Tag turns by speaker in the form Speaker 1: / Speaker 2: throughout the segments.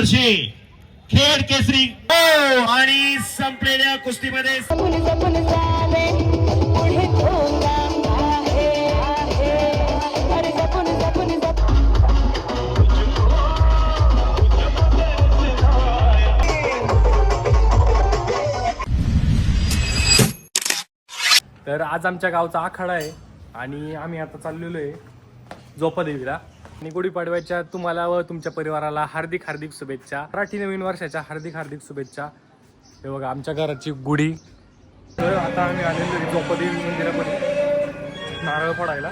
Speaker 1: वर्षे खेड केसरी आणि संपलेल्या कुस्तीमध्ये
Speaker 2: तर आज आमच्या गावचा आखाडा आहे आणि आम्ही आता चाललेलो आहे जोपादेवीला. आणि गुढीपाडव्याच्या तुम्हाला व तुमच्या परिवाराला हार्दिक हार्दिक शुभेच्छा. मराठी नवीन वर्षाच्या हार्दिक हार्दिक शुभेच्छा. हे बघा आमच्या घराची गुढी. तर आता आम्ही आलेलो आहे जोपादेवी मंदिरामध्ये नारळ फोडायला.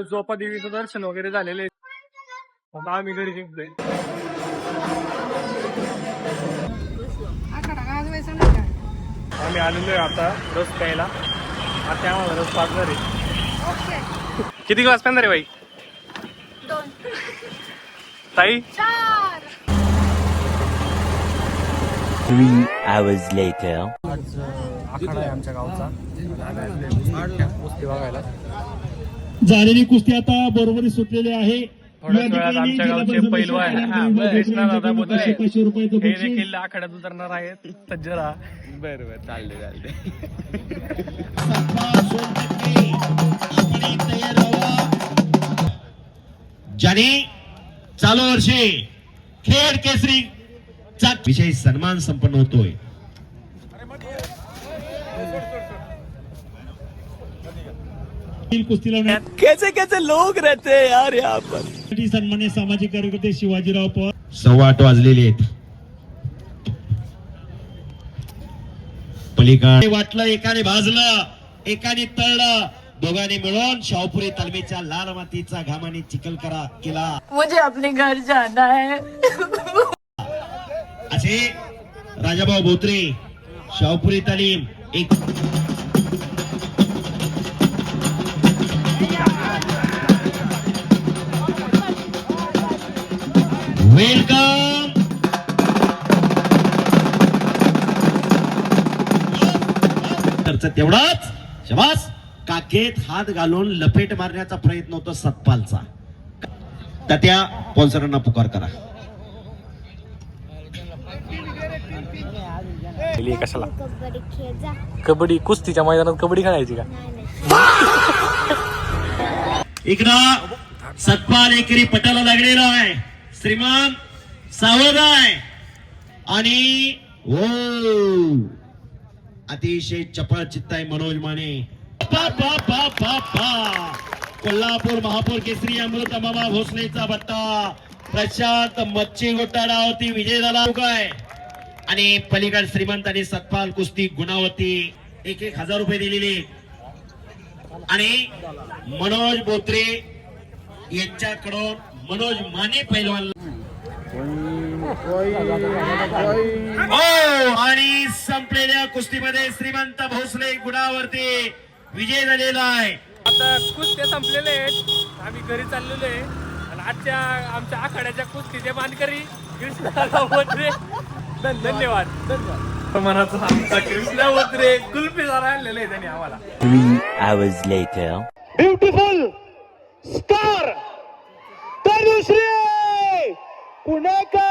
Speaker 2: जोपादेवीचं दर्शन वगैरे झालेले. आता आम्ही घरी निघतोय. आम्ही आलेलो आहे आता रस प्यायला. आता आम्हाला रस पाजणार आहे. किती ग्लास पेणार आहे बाई?
Speaker 3: 2
Speaker 2: ताई
Speaker 3: 4
Speaker 4: 3 hours later.
Speaker 2: आज आखाडा आहे आमच्या गावचा. कुस्ती बघायला
Speaker 1: झालेली कुस्ती आता बरोबरी सुटलेली आहे.
Speaker 2: थोड्याच वेळात आमच्या गावचे पैलवान कृष्णादादा बोधले हे देखील आखाड्यात उतरणार आहेत. सज्ज राहा.
Speaker 4: बरोबर चालले
Speaker 1: ज्याने चालू वर्षी खेड केसरी चा विषयी सन्मान संपन्न होतोय. कुस्ती लावण्यात
Speaker 4: कैसे कैसे लोग रहते हैं यार यहाँ पर.
Speaker 1: सन्मान्य सामाजिक कार्यकर्ते शिवाजीराव पवार. 8:15 वाजलेले आहेत. पलीकडे वाटलं एकाने भाजलं एकाने तळलं. दोघांनी मिळून शाहपुरी तालमीच्या लाल मातीचा घामाने चिखल केला.
Speaker 3: मुझे अपने घर जाना है.
Speaker 1: असे राजाभाऊ बोत्रे शाहपुरी तालीम एक वेलकम. तेवढाच शबास. काकेत हात घालून लपेट मारण्याचा प्रयत्न होता सतपालचा. त्या स्पॉन्सरांना पुकार करा.
Speaker 2: कशाला कबड्डी कुस्तीच्या मैदानात कबड्डी खेळायची का?
Speaker 1: इकडं सतपाल एकेरी पटाला लागलेला आहे. श्रीमान सावध आहे आणि अतिशय चपळ चित्त आहे मनोज माने. कोल्हापूर महापौर केसरी अमृत मामा भोसलेचा बट्टा प्रशांत मच्छी घोटाळावरती विजय झाला आहे. आणि पलीकडे श्रीमंत आणि सतपाल कुस्ती गुणावती 1,000 रुपये दिलेले. आणि मनोज बोत्रे यांच्याकडून मनोज माने पैलवान. आणि संपलेल्या कुस्तीमध्ये श्रीमंत भोसले गुणावरती विजय झालेला आहे.
Speaker 2: आता कुस्त्या संपलेले आहेत. आम्ही घरी चाललेलो आहे. आणि आजच्या आमच्या आखाड्याच्या कुस्तीचे मानकरी कृष्णा बोत्रे. धन्यवाद. मनाचा आमचा कृष्णा बोत्रे कुल्फी जरा आणलेले आहे त्यांनी आम्हाला.
Speaker 4: 3 hours later.
Speaker 1: Beautiful star Tanushree Punekar.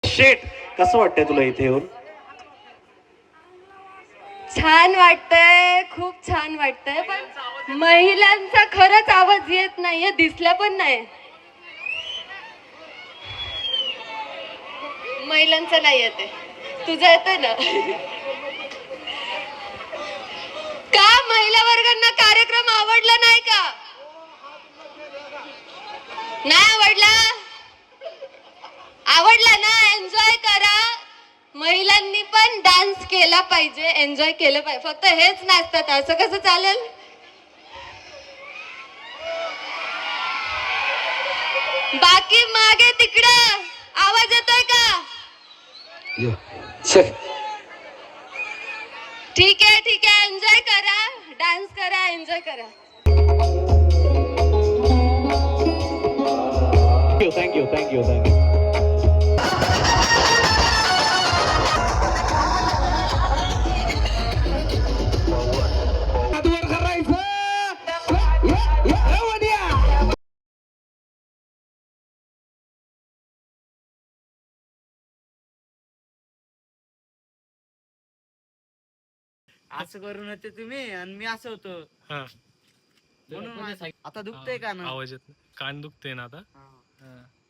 Speaker 5: शेट, कसं वाटतंय तुला इथे येऊन?
Speaker 6: छान वाटतंय, खूप छान वाटतंय, पण महिलांचा खरंच आवाज येत नाहीये, दिसल्या पण नाही. महिलांचा नाही येते, तुझा येतोय ना? का महिला वर्गांना कार्यक्रम आवडला नाही का? नाही आवडला? आवडला ना? एन्जॉय करा. महिलांनी पण डान्स केला पाहिजे, एन्जॉय केलं पाहिजे. फक्त हेच नाचतात असं कसं चालेल? बाकी मागे तिकडं आवाज येतोय का? ठीक आहे, ठीक आहे, एन्जॉय करा, डान्स करा, एन्जॉय करा.
Speaker 5: Thank you thank you thank you.
Speaker 7: असं करून होते तुम्ही आणि मी असं होतो
Speaker 2: हा
Speaker 7: म्हणून आता दुखतंय का ना?
Speaker 2: आवाज येत नाही. कान दुखते ना आता.
Speaker 7: हा.
Speaker 2: हा.